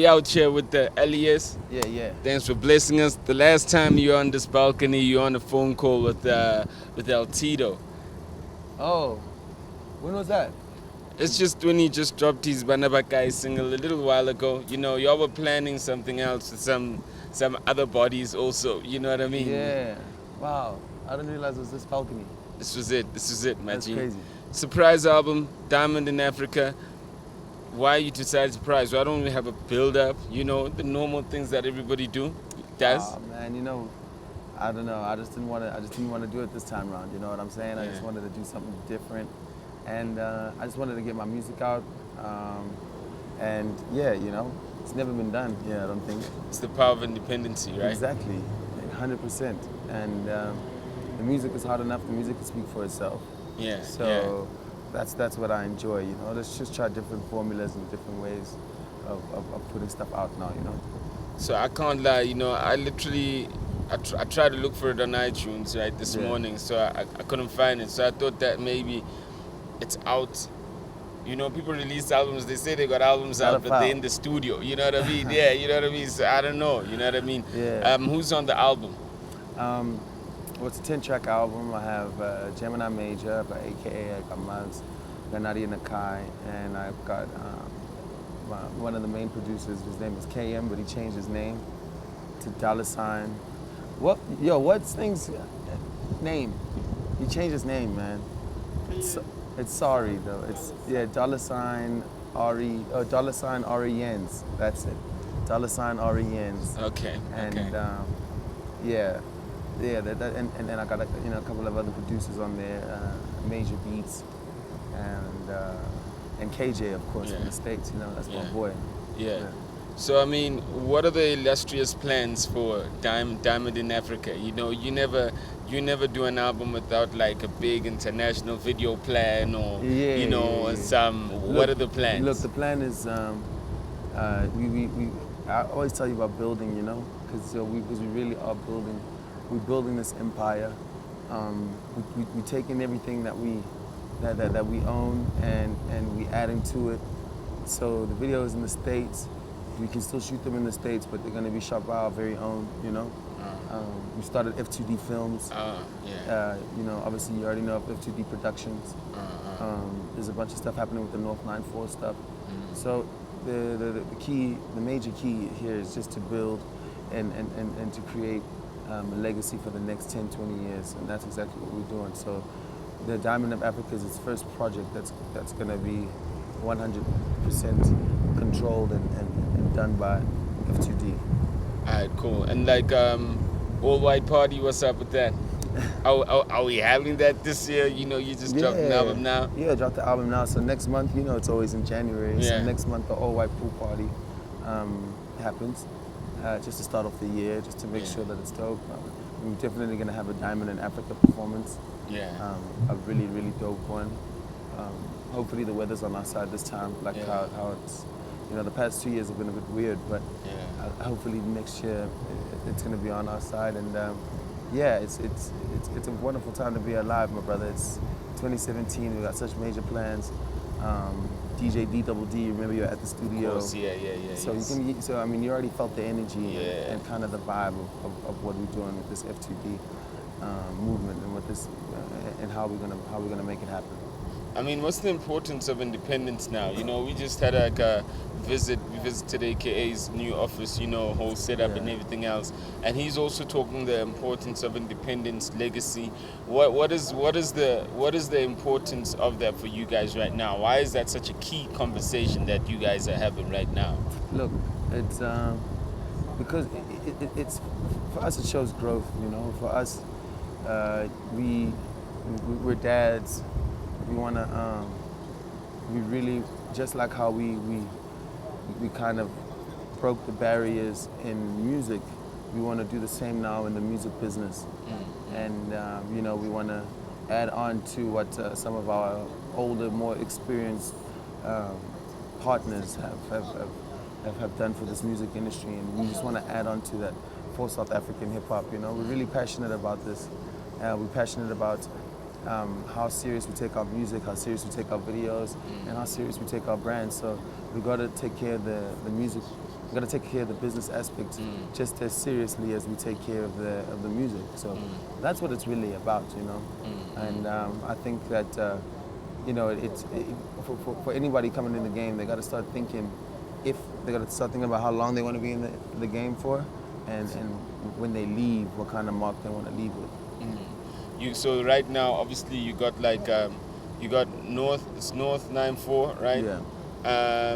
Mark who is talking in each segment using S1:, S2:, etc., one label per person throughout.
S1: we out here with the L.E.S.
S2: Yeah, yeah.
S1: Thanks for blessing us. The last time you were on this balcony, you were on a phone call with El Tito.
S2: Oh, when was that?
S1: It's just when he just dropped his Banabakai single a little while ago. You know, y'all were planning something else with some other bodies also. You know what I mean?
S2: Yeah. Wow. I didn't realize it was this balcony.
S1: This was it, my
S2: That's
S1: G.
S2: crazy.
S1: Surprise album, Diamond in Africa. Why you decided surprise? Why don't we have a build-up? You know, the normal things that everybody does.
S2: Oh man, I don't know. I just didn't want to do it this time around. You know what I'm saying? I just wanted to do something different, and I just wanted to get my music out. And yeah, it's never been done. Yeah, I don't think.
S1: It's the power of independence, right?
S2: Exactly, 100%. And the music is hard enough. The music can speak for itself.
S1: Yeah.
S2: So that's what I enjoy. Let's just try different formulas and different ways of putting stuff out now.
S1: So I can't lie. I tried to look for it on iTunes this morning, so I couldn't find it. So I thought that maybe it's out. People release albums. They say they got albums out, but they're in the studio. You know what I mean? Yeah, you know what I mean. So I don't know. You know what I mean?
S2: Yeah.
S1: Who's on the album?
S2: Well, it's a 10-track album. I have Gemini Major, by AKA I got Maz, I got DiamondInAfrica, and I've got one of the main producers. His name is KM, but he changed his name to $. What's thing's name? He changed his name, man. It's sorry though. It's $, Ari, Ari Yens. That's it. $, Ari Yens.
S1: Okay.
S2: And and then I got a couple of other producers on there, Major Beats, and KJ, of course, from the States. That's my boy.
S1: Yeah. So I mean, what are the illustrious plans for Diamond in Africa? You never do an album without like a big international video plan or What are the plans?
S2: Look, the plan is I always tell you about building, because we really are building. We're building this empire. We're taking everything that we own and we adding to it. So the videos in the States, we can still shoot them in the States, but they're going to be shot by our very own. We started F2D Films. Obviously you already know of F2D Productions. There's a bunch of stuff happening with the North 94 stuff. So the major key here is just to build and to create a legacy for the next 10, 20 years, and that's exactly what we're doing. So the Diamond of Africa is its first project that's going to be 100% controlled and done by F2D.
S1: Alright, cool. And like All White Party, what's up with that? Are we having that this year? You just dropped an album now?
S2: Yeah, dropped the album now. So next month, it's always in January.
S1: Yeah.
S2: So next month, the All White Pool Party happens. Just to start off the year, just to make sure that it's dope. We're definitely going to have a Diamond in Africa performance.
S1: Yeah.
S2: A really, really dope one. Hopefully the weather's on our side this time, like how it's, the past 2 years have been a bit weird, but hopefully next year it's going to be on our side. And it's a wonderful time to be alive, my brother. It's 2017, we got such major plans. DJ D-Double-D, remember you're at the studio.
S1: Of course, yeah.
S2: So you already felt the energy and kind of the vibe of what we're doing with this F2D movement and with this and how we're gonna make it happen.
S1: I mean, what's the importance of independence now? We just had a visit. We visited AKA's new office, whole setup and everything else. And he's also talking the importance of independence, legacy. What is the importance of that for you guys right now? Why is that such a key conversation that you guys are having right now?
S2: Look, it's because it's for us. It shows growth. For us, we're dads. We want to, we really, just like how we kind of broke the barriers in music, we want to do the same now in the music business. And, we want to add on to what some of our older, more experienced partners have done for this music industry. And we just want to add on to that for South African hip hop. We're really passionate about this. We're passionate about how serious we take our music, how serious we take our videos, and how serious we take our brand. So we got to take care of the music we got to take care of the business aspect just as seriously as we take care of the music. So that's what it's really about, you know. And I think that you know, for anybody coming in the game, they got to start thinking, if they got to start thinking about how long they want to be in the game for, and when they leave, what kind of mark they want to leave with.
S1: So right now, obviously, you got like you got it's North 94, right?
S2: Yeah.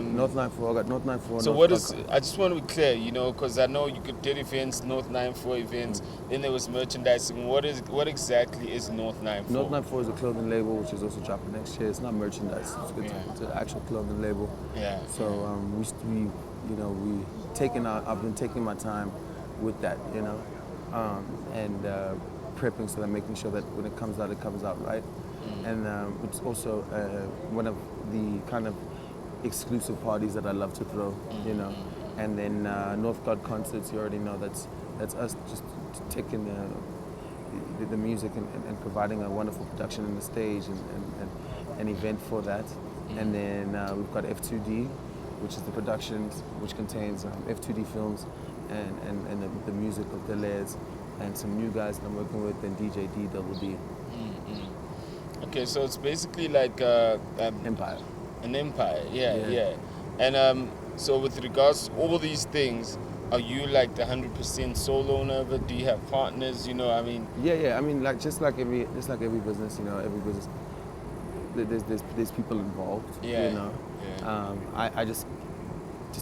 S2: North 94, I got North 94.
S1: So
S2: North
S1: what is? I just want to be clear, you know, because I know you did events, North 94 events. Then there was merchandising. What exactly is North 94?
S2: North 94 is a clothing label, which is also dropping next year. It's not merchandise. It's an actual clothing label.
S1: Yeah.
S2: So we you know, I've been taking my time with that, you know, and prepping, so that making sure that when it comes out right. And it's also one of the kind of exclusive parties that I love to throw, you know. And then North God Concerts, you already know that's us just taking the music and providing a wonderful production in the stage and an event for that. And then we've got F2D, which is the productions, which contains F2D Films and the music of L.E.S and some new guys that I'm working with, and DJ D.
S1: Okay, so it's basically like
S2: Empire.
S1: An empire, yeah. And so with regards to all these things, are you like the 100% sole owner of it? Do you have partners? You know, I mean.
S2: Yeah. I mean, like just like every business, you know, every business, there's people involved.
S1: Yeah.
S2: You know. Yeah. I just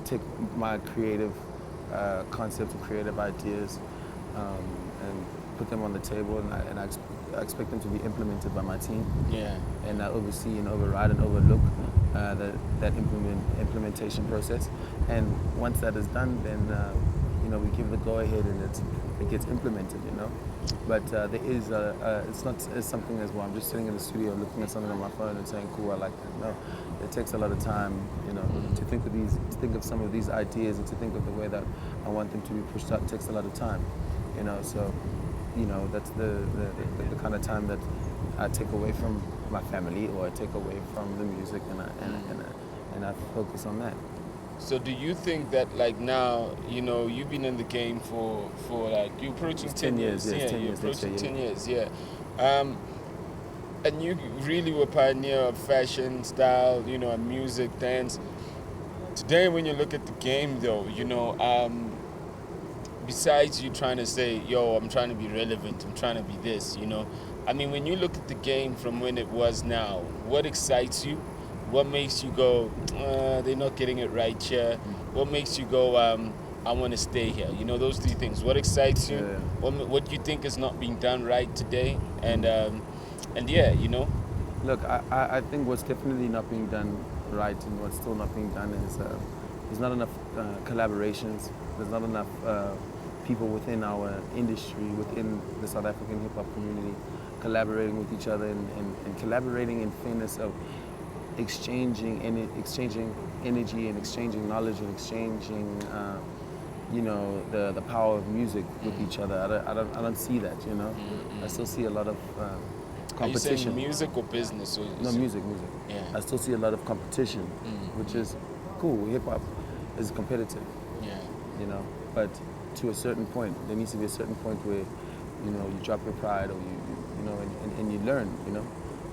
S2: take my creative concepts and creative ideas and put them on the table, and I expect them to be implemented by my team.
S1: Yeah.
S2: And I oversee and override and overlook that implementation process. And once that is done, then you know, we give the go ahead and it gets implemented. You know, but there is it's not as something as, well, I'm just sitting in the studio looking at something on my phone and saying, cool, I like that. No, it takes a lot of time, you know, to think of some of these ideas and to think of the way that I want them to be pushed out. It takes a lot of time, you know. So, you know, that's the kind of time that I take away from my family, or I take away from the music, and I focus on that.
S1: So do you think that, like, now, you know, you've been in the game for like, you're approaching 10 years.
S2: Yeah, 10
S1: you're
S2: years
S1: approaching
S2: next year,
S1: 10 years, yeah. And you really were pioneer of fashion, style, you know, and music, dance. Today, when you look at the game, though, you know, besides you trying to say, yo, I'm trying to be relevant, I'm trying to be this, you know, I mean, when you look at the game from when it was now, what excites you? What makes you go, they're not getting it right here? What makes you go, I want to stay here? You know, those three things. What excites you?
S2: Yeah.
S1: What you think is not being done right today? And yeah, you know.
S2: Look, I think what's definitely not being done right, and what's still not being done is there's not enough collaborations. There's not enough people within our industry, within the South African hip hop community, collaborating with each other and collaborating in fairness of exchanging energy and exchanging knowledge and exchanging you know, the power of music with each other. I don't see that, you know. I still see a lot of competition.
S1: Are you saying music or business? Or
S2: no, music.
S1: Yeah.
S2: I still see a lot of competition, which is cool. Hip hop is competitive.
S1: Yeah.
S2: You know, but to a certain point, there needs to be a certain point where, you know, you drop your pride, or you know, and you learn. You know,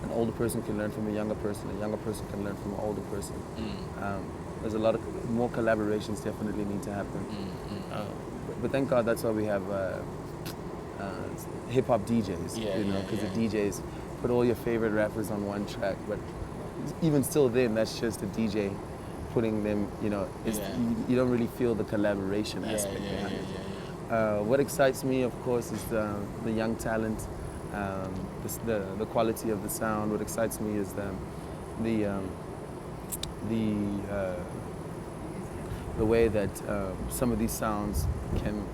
S2: an older person can learn from a younger person. A younger person can learn from an older person. There's a lot of more collaborations definitely need to happen. But thank God that's why we have hip hop DJs. You know, because the DJs put all your favorite rappers on one track. But even still, then that's just a DJ putting them. You know, you don't really feel the collaboration aspect behind it. What excites me, of course, is the young talent, the quality of the sound. What excites me is the way that some of these sounds can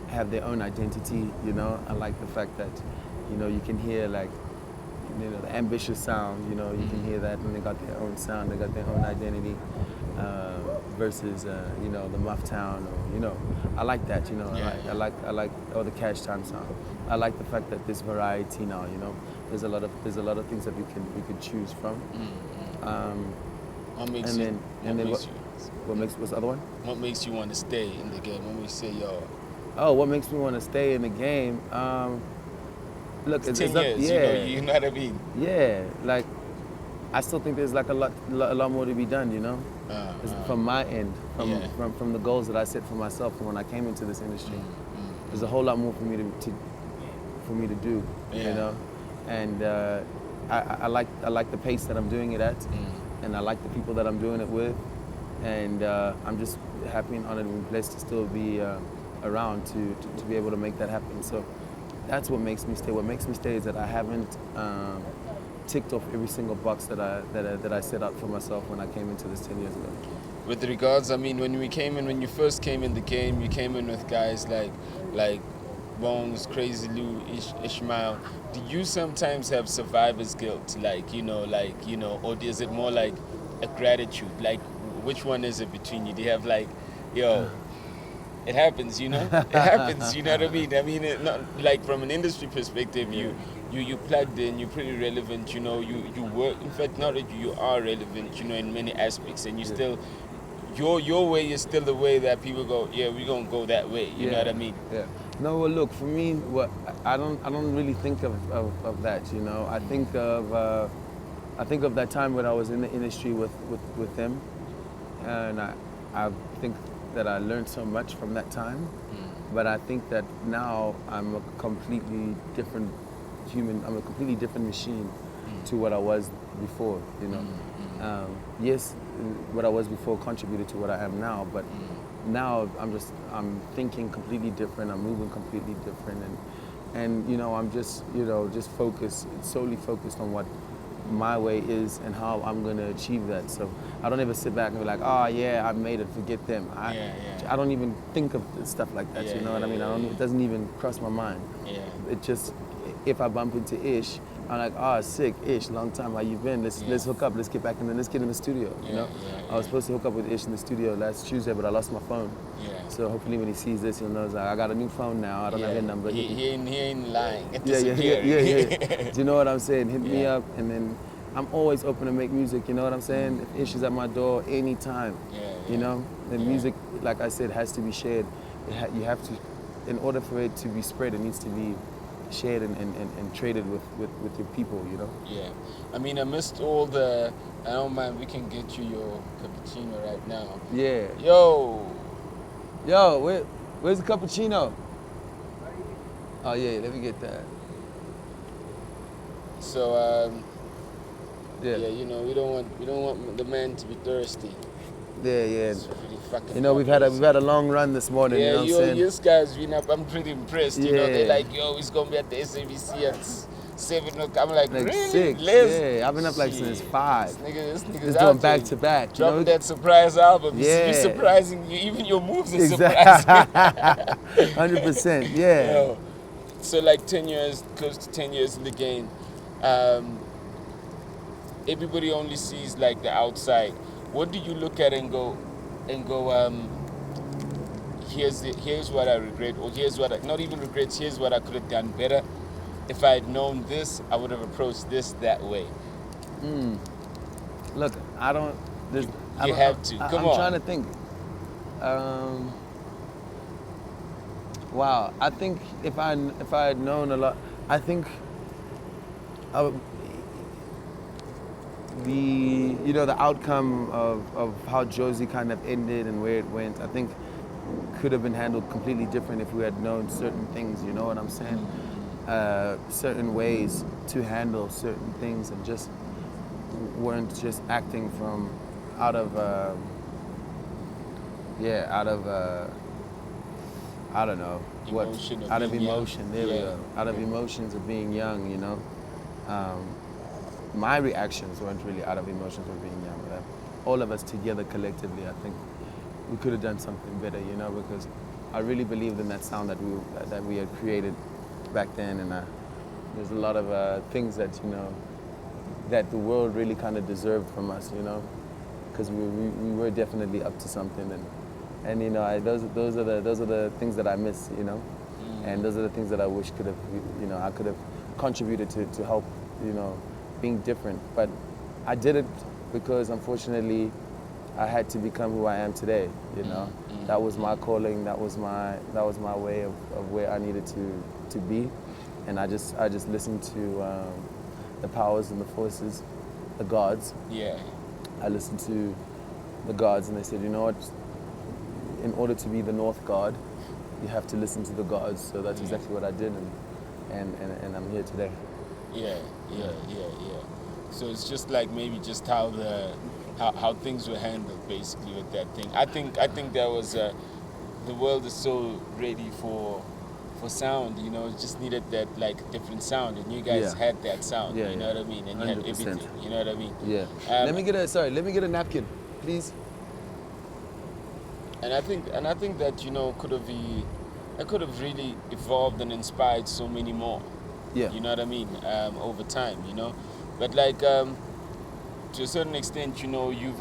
S2: have their own identity. You know, I like the fact that, you know, you can hear, like, you know, the ambitious sound. You know, you can hear that, and they got their own sound, they got their own identity. Versus you know, the Muff Town, or, you know, I like that. You know, I like the Cash Time sound. I like the fact that there's variety now. You know, there's a lot of things that we could choose from.
S1: What makes you
S2: What's the other one?
S1: What makes you want to stay in the game? What makes you say, yo,
S2: Oh, what makes me want to stay in the game? Look,
S1: it's 10
S2: up,
S1: years,
S2: yeah,
S1: you know what I mean?
S2: yeah. Like, I still think there's like a lot more to be done, you know. From my end, from the goals that I set for myself from when I came into this industry. There's a whole lot more for me to do, you know. And I like the pace that I'm doing it at, and I like the people that I'm doing it with, and I'm just happy and honored and blessed to still be around to be able to make that happen. So that's what makes me stay. What makes me stay is that I haven't ticked off every single box that I set out for myself when I came into this 10 years ago.
S1: With regards, I mean, when you first came in the game, you came in with guys like Bones, Crazy Lou, Ishmael. Do you sometimes have survivor's guilt, or is it more like a gratitude? Like, which one is it between you? Do you have like, yo, it happens, you know? It happens, you know what I mean? I mean, not like from an industry perspective, you plugged in, you're pretty relevant, you know, you work, in fact, not that you are relevant, you know, in many aspects, and you still, your way is still the way that people go, yeah, we're going to go that way, you know what I mean?
S2: Yeah. No, well, look, for me, I don't really think of that, you know. I think of that time when I was in the industry with them, and I think that I learned so much from that time, but I think that now I'm a completely different human. I'm a completely different machine to what I was before, you know. Yes, what I was before contributed to what I am now, but now I'm thinking completely different. I'm moving completely different, and you know, I'm just solely focused on what my way is and how I'm gonna achieve that. So I don't ever sit back and be like, oh yeah, I made it, forget them. I don't even think of stuff like that, you know what I mean? It doesn't even cross my mind. It just, if I bump into Ish, I'm like, oh, sick, Ish, long time, how you been? Let's hook up, let's get in the studio, you know? I was supposed to hook up with Ish in the studio last Tuesday, but I lost my phone. So hopefully when he sees this, he'll know, like, I got a new phone now, I don't have your number.
S1: He ain't lying.
S2: Yeah. Do you know what I'm saying? Hit me up, and then I'm always open to make music, you know what I'm saying? If Ish is at my door, anytime, you know? The music, like I said, has to be shared. You have to, in order for it to be spread, it needs to be shared and traded with your people, you know?
S1: Yeah. I mean, I missed all the, I don't mind, we can get you your cappuccino right now.
S2: Yeah.
S1: Yo,
S2: where's the cappuccino? Oh yeah, let me get that.
S1: So, you know, we don't want the man to be thirsty.
S2: Yeah.
S1: It's really fucking
S2: you know, we've had a long run this morning.
S1: Yeah,
S2: you know what I'm saying?
S1: This guy's been up. I'm pretty impressed. You know, they're like, yo, he's gonna be at the SABC at 7 o'clock. I'm like really?
S2: 6.
S1: Les?
S2: Yeah, I've been up like since 5.
S1: This nigga's
S2: Just
S1: out
S2: doing back to back.
S1: Dropping that surprise album.
S2: Yeah.
S1: You're surprising. Even your moves are surprising.
S2: 100%. Yeah.
S1: Yo. So like 10 years, close to 10 years in the game. Everybody only sees like the outside. What do you look at and go, here's what I regret, or here's what not even regrets, here's what I could have done better. If I had known this, I would have approached this that way.
S2: Look, I don't.
S1: You have to. Come on.
S2: I'm trying to think. Wow, I think if I had known a lot, I think the outcome of how Josie kind of ended and where it went, I think could have been handled completely different if we had known certain things, you know what I'm saying? Certain ways to handle certain things, and just weren't just acting from out of I don't know out of emotion. There we go. Out of emotions of being young, you know. My reactions weren't really out of emotions of being young. But all of us together collectively, I think we could have done something better, you know, because I really believed in that sound that we had created back then, and there's a lot of things that, you know, that the world really kind of deserved from us, you know, because we were definitely up to something, and you know, those are the things that I miss, you know, and those are the things that I wish could have, you know, I could have contributed to help, you know, being different. But I did it because unfortunately I had to become who I am today. You know, that was my calling. That was my way of where I needed to be, and I just listened to the powers and the forces, the gods.
S1: Yeah.
S2: I listened to the gods, and they said, you know what? In order to be the North God, you have to listen to the gods. So that's exactly what I did, and I'm here today.
S1: Yeah. So it's just like maybe just how how things were handled basically with that thing. I think that was the world is so ready for sound, you know, it just needed that like different sound, and you guys had that sound, you know what I mean, and you had
S2: 100%.
S1: everything, you know what I mean.
S2: Yeah. Let me get a napkin, please.
S1: And I think that, you know, could have really evolved and inspired so many more.
S2: Yeah.
S1: You know what I mean? Over time, you know. But like to a certain extent, you know, you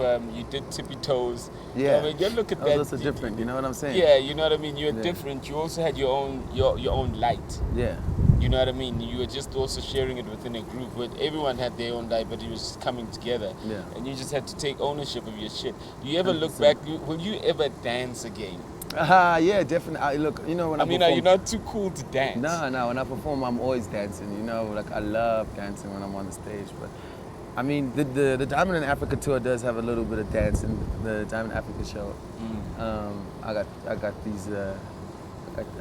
S1: did Tippy Toes.
S2: Yeah.
S1: I mean, you look at
S2: That
S1: that.
S2: was also different. You know what I'm saying?
S1: Yeah, you know what I mean. You're
S2: Yeah.
S1: different. You also had your own light.
S2: Yeah.
S1: You know what I mean? You were just also sharing it within a group where everyone had their own light, but it was coming together.
S2: Yeah.
S1: And you just had to take ownership of your shit. Do you ever look
S2: 100%.
S1: back? Will you ever dance again?
S2: Yeah, definitely. Look, you know when I
S1: mean,
S2: perform,
S1: are you not too cool to dance?
S2: No. When I perform, I'm always dancing. You know, like I love dancing when I'm on the stage. But I mean, the Diamond in Africa tour does have a little bit of dancing. The Diamond Africa show. I got these.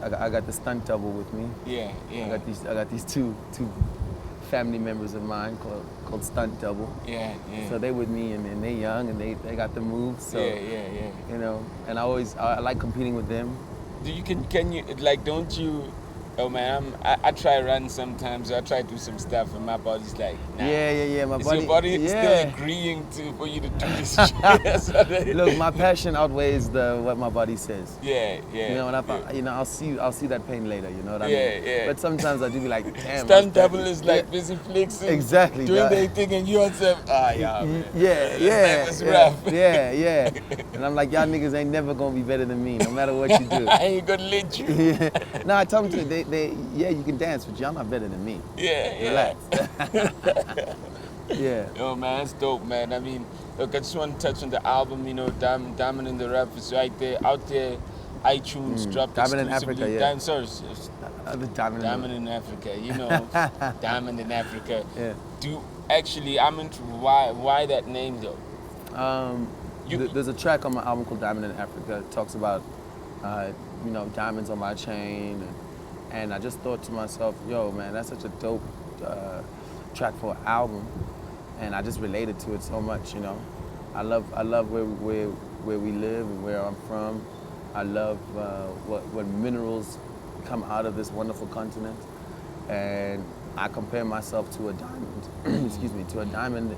S2: I got the stunt double with me.
S1: Yeah.
S2: I got these two family members of mine called stunt double.
S1: Yeah.
S2: So they with me, and they're young, and they got the moves. So
S1: Yeah.
S2: you know, and I like competing with them.
S1: Do you can you like, don't you? Oh man, I try run sometimes. I try to do some stuff, and my body's like, nah.
S2: Yeah. My
S1: Is
S2: body.
S1: your body still agreeing for you to do this shit?
S2: Look, my passion outweighs what my body says.
S1: Yeah.
S2: You know, and I'll see that pain later. You know what I mean?
S1: Yeah.
S2: But sometimes I do be like, damn.
S1: Stunt double is like busy flexing,
S2: exactly,
S1: doing their thing, and you yourself, man. It's rough.
S2: Yeah. And I'm like, y'all niggas ain't never gonna be better than me, no matter what you do.
S1: I ain't gonna let you.
S2: No, I tell them you can dance, but y'all not better than me.
S1: Yeah.
S2: Relax. Yeah.
S1: Yo, man, that's dope, man. I mean, look, I just want to touch on the album. You know, Diamond in the Rap is right there, out there. iTunes dropped
S2: Diamond in
S1: exclusively.
S2: Africa, yeah.
S1: Sorry,
S2: The Diamond.
S1: Diamond in Africa. You know, Diamond in Africa.
S2: Yeah.
S1: I'm into why that name though.
S2: There's a track on my album called Diamond in Africa. It talks about, you know, diamonds on my chain, and I just thought to myself, yo, man, that's such a dope track for an album, and I just related to it so much, you know. I love where we live and where I'm from. I love what minerals come out of this wonderful continent, and I compare myself to a diamond, excuse me, to a diamond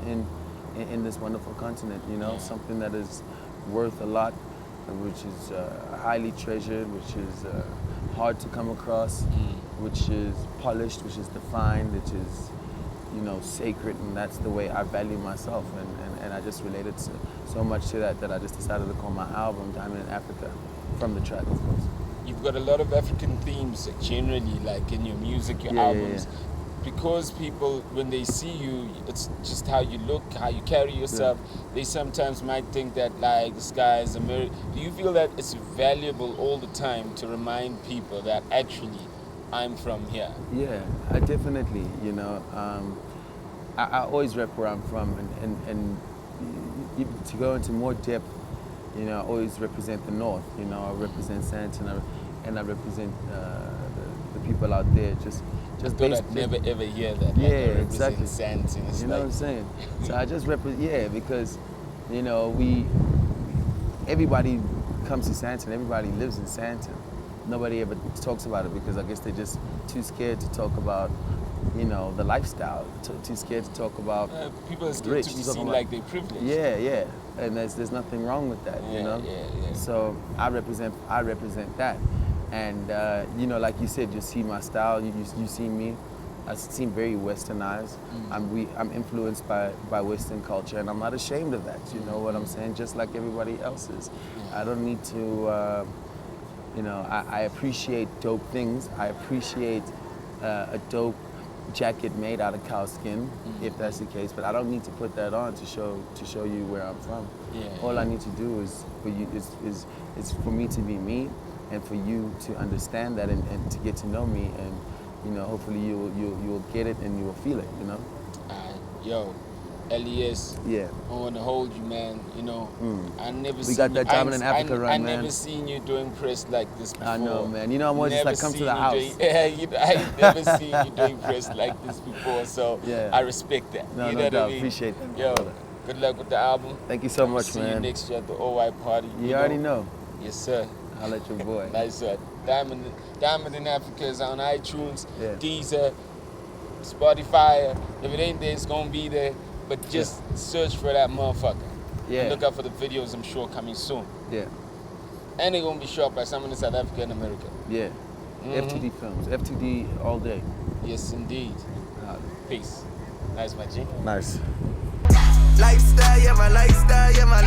S2: in this wonderful continent, you know, something that is worth a lot, which is highly treasured, which is hard to come across, which is polished, which is defined, which is, you know, sacred, and that's the way I value myself, and I just related so much to that I just decided to call my album Diamond in Africa, from the track, of course.
S1: You've got a lot of African themes generally, like in your music, your albums.
S2: Yeah.
S1: Because people, when they see you, it's just how you look, how you carry yourself. They sometimes might think that, like, this guy is American. Do you feel that it's valuable all the time to remind people that actually I'm from here?
S2: Yeah, I definitely, you know, I always rep where I'm from, and to go into more depth, you know, I always represent the North, you know, I represent Sandton, and I represent the people out there, just
S1: I thought I'd never ever hear that.
S2: Yeah,
S1: like, I represent
S2: exactly.
S1: Sandton. It's
S2: you know
S1: like,
S2: what I'm saying? So I just represent, because, you know, everybody comes to Sandton, everybody lives in Sandton. Nobody ever talks about it because I guess they're just too scared to talk about, you know, the lifestyle, too scared to talk about
S1: people are scared to be seen like they're privileged.
S2: Yeah, and there's nothing wrong with that, you know.
S1: Yeah.
S2: So I represent that, and you know, like you said, you see my style, you see me. I seem very westernized. I'm influenced by Western culture, and I'm not ashamed of that. You know what I'm saying? Just like everybody else is. I don't need to. You know, I appreciate dope things. I appreciate a dope jacket made out of cow skin, if that's the case. But I don't need to put that on to show you where I'm from.
S1: Yeah.
S2: All I need to do is for you is for me to be me, and for you to understand that and to get to know me, and you know, hopefully you'll get it and you'll feel it. You know.
S1: Yo, L.E.S.
S2: Yeah.
S1: I want to hold you, man. You know, I never.
S2: We got that Diamond in Africa run,
S1: I
S2: man.
S1: never seen you doing press like this before.
S2: I know, man. You know, I'm always just like, come to the house.
S1: I never seen you doing press like this before, so
S2: yeah.
S1: I respect that.
S2: No,
S1: you
S2: no
S1: know
S2: doubt.
S1: what I mean?
S2: Appreciate that.
S1: Yo,
S2: brother.
S1: good luck with the album.
S2: Thank you so much,
S1: see
S2: man.
S1: See you next year at the OY party.
S2: You already know.
S1: Yes, sir.
S2: I'll let your boy.
S1: Nice one. Diamond in Africa is on iTunes,
S2: Yeah.
S1: Deezer, Spotify. If it ain't there, it's gonna be there. But just search for that motherfucker.
S2: Yeah.
S1: And look out for the videos, I'm sure, coming soon.
S2: Yeah.
S1: And they're gonna be shot by someone in South Africa and America.
S2: Yeah. F2D Films. F2D all day.
S1: Yes, indeed. Peace. Nice, my G.
S2: Nice.
S3: Lifestyle, yeah, my lifestyle, yeah, my